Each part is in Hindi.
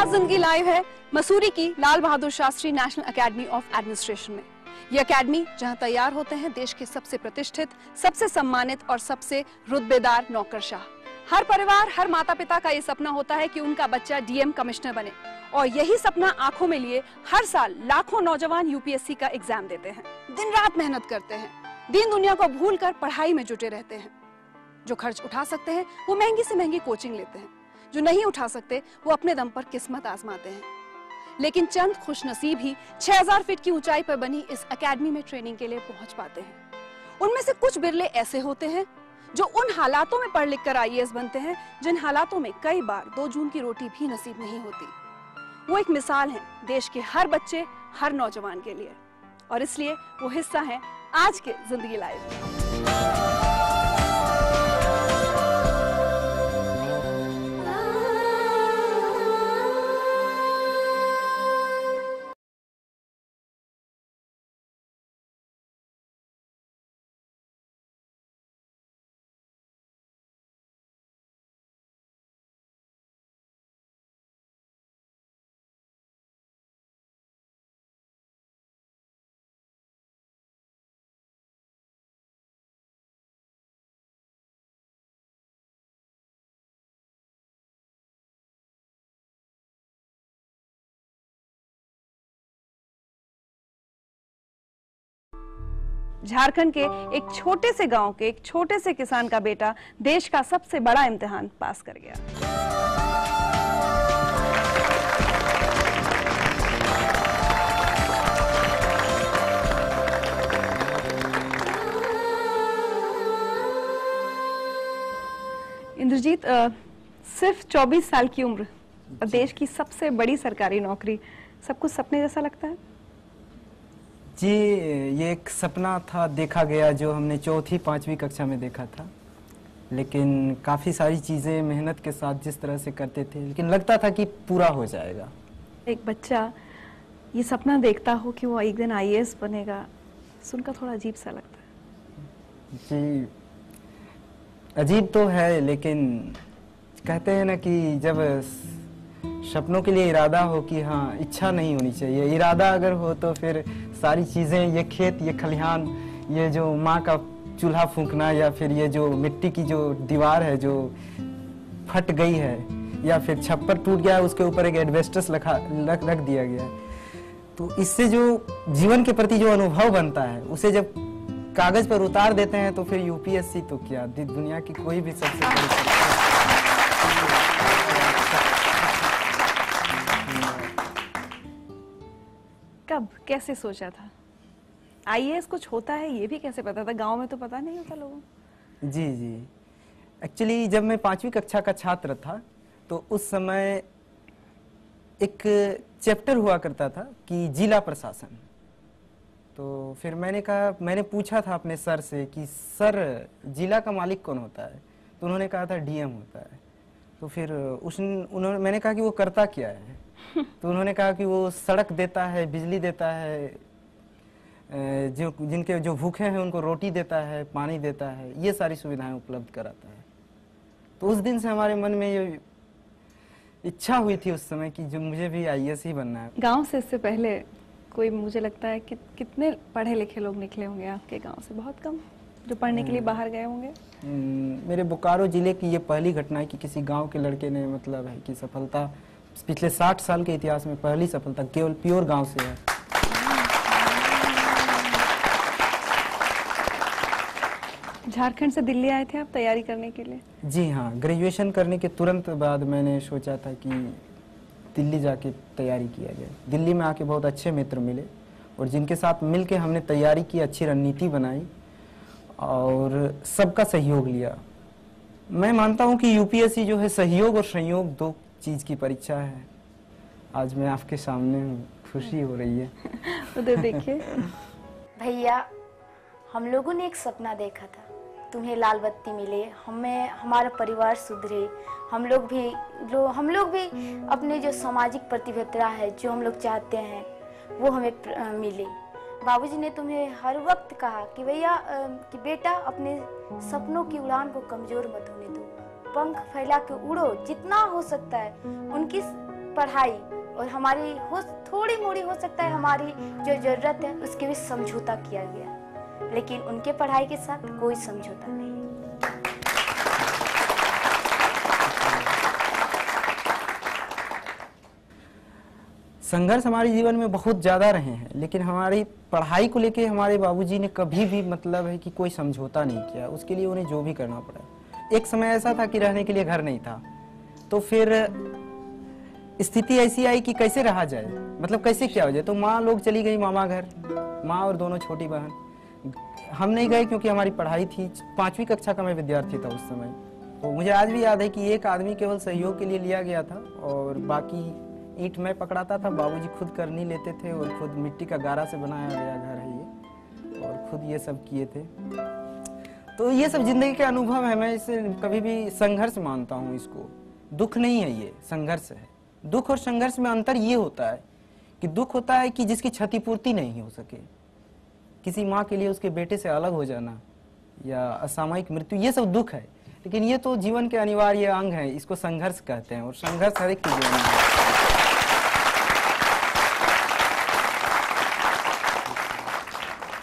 आज जिंदगी लाइव है मसूरी की Lal Bahadur Shastri national academy of administration में। यह एकेडमी जहां तैयार होते हैं देश के सबसे प्रतिष्ठित, सबसे सम्मानित और सबसे रुतबेदार नौकरशाह। हर परिवार, हर माता पिता का ये सपना होता है कि उनका बच्चा डीएम कमिश्नर बने, और यही सपना आंखों में लिए हर साल लाखों नौजवान यूपीएससी का एग्जाम देते हैं, दिन रात मेहनत करते हैं, दीन दुनिया को भूलकर पढ़ाई में जुटे रहते हैं। जो खर्च उठा सकते हैं वो महंगी से महंगी कोचिंग लेते हैं, जो नहीं उठा सकते वो अपने दम पर किस्मत आजमाते हैं। लेकिन चंद खुशनसीब ही 6000 फीट की ऊंचाई पर बनी इस एकेडमी में ट्रेनिंग के लिए पहुंच पाते हैं। उनमें से कुछ बिरले ऐसे होते हैं जो उन हालातों में पढ़ लिख कर आईएएस बनते हैं जिन हालातों में कई बार 2 जून की रोटी भी नसीब नहीं होती। वो एक मिसाल है देश के हर बच्चे, हर नौजवान के लिए, और इसलिए वो हिस्सा है आज के जिंदगी लाइव। झारखंड के एक छोटे से गांव के एक छोटे से किसान का बेटा देश का सबसे बड़ा इम्तिहान पास कर गया। इंद्रजीत, सिर्फ 24 साल की उम्र और देश की सबसे बड़ी सरकारी नौकरी, सब कुछ सपने जैसा लगता है? जी, ये एक सपना था, देखा गया, जो हमने 4वीं 5वीं कक्षा में देखा था। लेकिन काफ़ी सारी चीज़ें मेहनत के साथ जिस तरह से करते थे, लेकिन लगता था कि पूरा हो जाएगा। एक बच्चा ये सपना देखता हो कि वो एक दिन आईएएस बनेगा, सुनकर थोड़ा अजीब सा लगता है। जी, अजीब तो है, लेकिन कहते हैं ना कि जब सपनों के लिए इरादा हो कि हाँ, इच्छा नहीं होनी चाहिए, इरादा अगर हो तो फिर सारी चीज़ें, ये खेत, ये खलिहान, ये जो माँ का चूल्हा फूंकना, या फिर ये जो मिट्टी की जो दीवार है जो फट गई है, या फिर छप्पर टूट गया है, उसके ऊपर एक एडवेस्टस रख दिया गया है, तो इससे जो जीवन के प्रति जो अनुभव बनता है उसे जब कागज पर उतार देते हैं तो फिर यूपीएससी तो क्या, दुनिया की कोई भी सबसे बड़ी कब कैसे सोचा था आईएएस कुछ होता है, ये भी कैसे पता था? गांव में तो पता नहीं होता लोगों को। जी, एक्चुअली जब मैं 5वीं कक्षा का छात्र था तो उस समय एक चैप्टर हुआ करता था कि जिला प्रशासन। तो फिर मैंने पूछा था अपने सर से कि सर, जिला का मालिक कौन होता है? तो उन्होंने कहा था डीएम होता है। तो फिर मैंने कहा कि वो करता क्या है? तो उन्होंने कहा कि वो सड़क देता है, बिजली देता है, जिनके जो भूखे हैं उनको रोटी देता है, पानी देता है, ये सारी सुविधाएं उपलब्ध कराता है। तो उस दिन से हमारे मन में ये इच्छा हुई थी उस समय कि जो मुझे भी आईएएस ही बनना है। गांव से इससे पहले कोई, मुझे लगता है कि कितने पढ़े लिखे लोग निकले होंगे आपके गांव से? बहुत कम जो पढ़ने के लिए बाहर गए होंगे। मेरे बोकारो जिले की ये पहली घटना है कि किसी गांव के लड़के ने, मतलब है कि सफलता, पिछले 60 साल के इतिहास में पहली सफलता केवल प्योर गांव से है। झारखंड से दिल्ली आए थे आप तैयारी करने के लिए? जी हाँ, ग्रेजुएशन करने के तुरंत बाद मैंने सोचा था कि दिल्ली जाके तैयारी किया जाए। दिल्ली में आके बहुत अच्छे मित्र मिले और जिनके साथ मिलके हमने तैयारी की, अच्छी रणनीति बनाई और सबका सहयोग लिया। मैं मानता हूँ कि यूपीएससी जो है सहयोग और संयोग 2 चीज़ की परीक्षा है। आज मैं आपके सामने हूँ, खुशी हो रही है। उधर देखिए। भैया, हम लोगों ने एक सपना देखा था, तुम्हें लाल बत्ती मिले, हमारा परिवार सुधरे, हम लोग भी अपने जो सामाजिक प्रतिबद्धता है, जो हम लोग चाहते हैं वो हमें मिले। बाबूजी ने तुम्हें हर वक्त कहा कि भैया, कि बेटा अपने सपनों की उड़ान को कमजोर मत होने दो, पंख फैला के उड़ो, जितना हो सकता है पढ़ाई और हमारी थोड़ी मोड़ी हो सकता है हमारी जो जरूरत है उसके भी समझौता किया गया, लेकिन उनके पढ़ाई के साथ कोई समझौता नहीं। संघर्ष हमारे जीवन में बहुत ज्यादा रहे हैं, लेकिन हमारी पढ़ाई को लेके हमारे बाबूजी ने कभी भी मतलब है कि कोई समझौता नहीं किया। उसके लिए उन्हें जो भी करना पड़ा। एक समय ऐसा था कि रहने के लिए घर नहीं था, तो फिर स्थिति ऐसी आई कि कैसे रहा जाए, मतलब कैसे क्या हो जाए। तो माँ लोग चली गई मामा घर, माँ और दोनों छोटी बहन। हम नहीं गए क्योंकि हमारी पढ़ाई थी। 5वीं कक्षा का मैं विद्यार्थी था उस समय। तो मुझे आज भी याद है कि एक आदमी केवल सहयोग के लिए लिया गया था और बाकी ईंट मैं पकड़ाता था। बाबूजी खुद कर नहीं लेते थे और खुद मिट्टी का गारा से बनाया गया घर है ये, और खुद ये सब किए थे। तो ये सब जिंदगी के अनुभव है। मैं इसे कभी भी संघर्ष मानता हूँ इसको। दुख नहीं है, ये संघर्ष है। दुख और संघर्ष में अंतर ये होता है कि दुख होता है कि जिसकी क्षतिपूर्ति नहीं हो सके, किसी माँ के लिए उसके बेटे से अलग हो जाना या असामयिक मृत्यु, ये सब दुख है। लेकिन ये तो जीवन के अनिवार्य अंग है, इसको संघर्ष कहते हैं और संघर्ष हर एक के जीवन में है।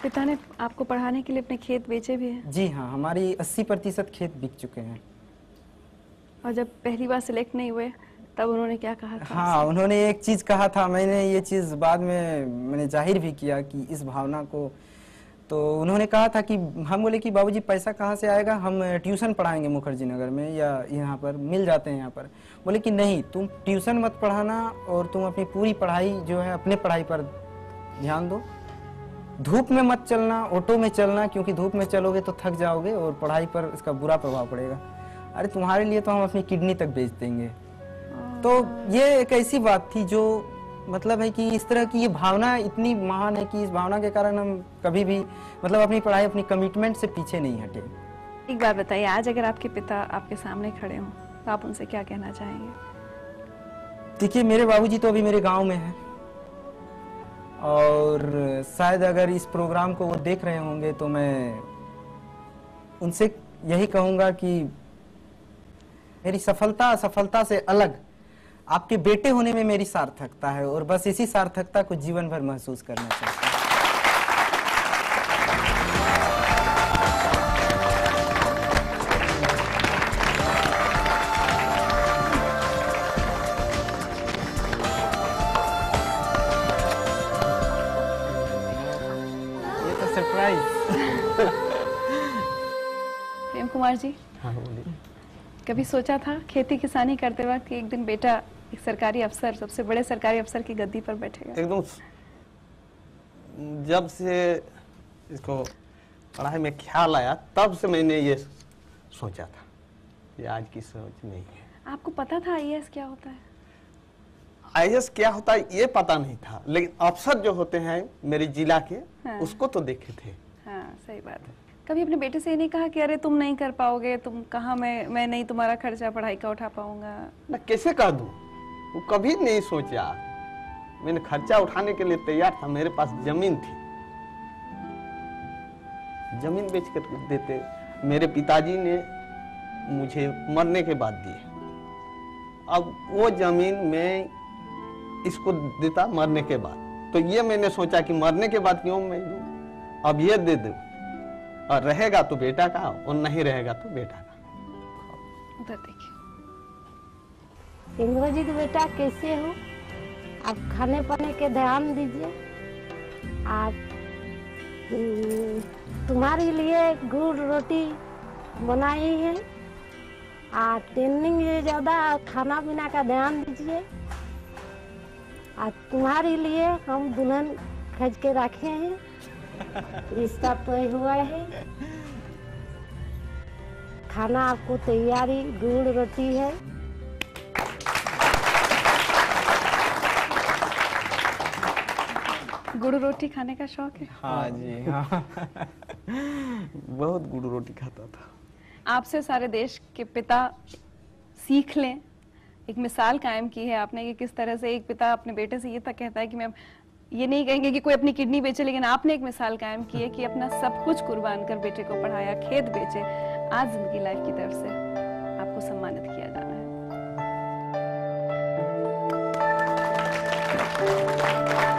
पिता ने आपको पढ़ाने के लिए अपने खेत बेचे भी हैं? जी हाँ, हमारी 80% खेत बिक चुके हैं। और जब पहली बार सिलेक्ट नहीं हुए तब उन्होंने क्या कहा था? हाँ, उन्होंने एक चीज कहा था। मैंने ये चीज बाद में मैंने जाहिर भी किया कि इस भावना को। तो उन्होंने कहा था कि हम बोले कि बाबूजी पैसा कहाँ से आएगा, हम ट्यूशन पढ़ाएंगे मुखर्जी नगर में या यहाँ पर मिल जाते हैं यहाँ पर। बोले कि नहीं, तुम ट्यूशन मत पढ़ाना और तुम अपनी पूरी पढ़ाई जो है अपने पढ़ाई पर ध्यान दो। धूप में मत चलना, ऑटो में चलना, क्योंकि धूप में चलोगे तो थक जाओगे और पढ़ाई पर इसका बुरा प्रभाव पड़ेगा। अरे तुम्हारे लिए तो हम अपनी किडनी तक बेच देंगे। तो ये एक ऐसी बात थी जो मतलब है कि इस तरह की ये भावना इतनी महान है कि इस भावना के कारण हम कभी भी मतलब अपनी पढ़ाई, अपनी कमिटमेंट से पीछे नहीं हटे। एक बात बताइए, आज अगर आपके पिता आपके सामने खड़े हों तो आप उनसे क्या कहना चाहेंगे? देखिए, मेरे बाबूजी तो अभी मेरे गांव में हैं और शायद अगर इस प्रोग्राम को वो देख रहे होंगे तो मैं उनसे यही कहूंगा कि मेरी सफलता से अलग आपके बेटे होने में मेरी सार्थकता है और बस इसी सार्थकता को जीवन भर महसूस करना चाहता हूं। ये तो सरप्राइज। प्रेम कुमार जी, हाँ बोलिए। कभी सोचा था खेती किसानी करते वक्त कि एक दिन बेटा एक सरकारी अफसर, सबसे बड़े सरकारी अफसर की गद्दी पर बैठेगा? एकदम जब से इसको पढ़ाई में ख्याल आया तब से मैंने ये सोचा था, ये आज की सोच नहीं है। आपको पता था आईएएस क्या होता है? आईएएस क्या होता है ये पता नहीं था, लेकिन अफसर जो होते हैं मेरे जिला के, हाँ। उसको तो देखे थे। हाँ, सही बात है। कभी अपने बेटे से ये नहीं कहा कि अरे तुम नहीं कर पाओगे, तुम कहाँ, मैं नहीं तुम्हारा खर्चा पढ़ाई का उठा पाऊंगा? मैं कैसे कह दूं, वो कभी नहीं सोचा। मैंने खर्चा उठाने के लिए तैयार था, मेरे पास जमीन थी, जमीन बेच कर देते। मेरे पिताजी ने मुझे मरने के बाद दिए। अब वो जमीन मैं इसको देता मरने के बाद, तो ये मैंने सोचा कि मरने के बाद क्यों मैं दूं, अब ये दे दूं, और रहेगा तो बेटा का और नहीं रहेगा तो बेटा का। उधर देखिए। इंद्रजीत बेटा, कैसे हो आप? खाने पाने के ध्यान दीजिए। आप तुम्हारे लिए गुड़ रोटी बनाई है। आप ट्रेनिंग में ज़्यादा खाना पीना का ध्यान दीजिए। आज तुम्हारे लिए हम दुल्हन खज के रखे हैं, रिश्ता तय हुआ है। खाना आपको तैयारी गुड़ रोटी है। गुड़ रोटी खाने का शौक है? हाँ जी, हाँ। बहुत गुड़ रोटी खाता था। आपसे सारे देश के पिता सीख लें, एक मिसाल कायम की है आपने कि किस तरह से एक पिता अपने बेटे से ये तक कहता है कि मैं ये नहीं कहेंगे कि कोई अपनी किडनी बेचे, लेकिन आपने एक मिसाल कायम की है कि अपना सब कुछ कुर्बान कर बेटे को पढ़ाया, खेत बेचे। आज जिंदगी लाइफ की तरफ से आपको सम्मानित किया जाना है। है।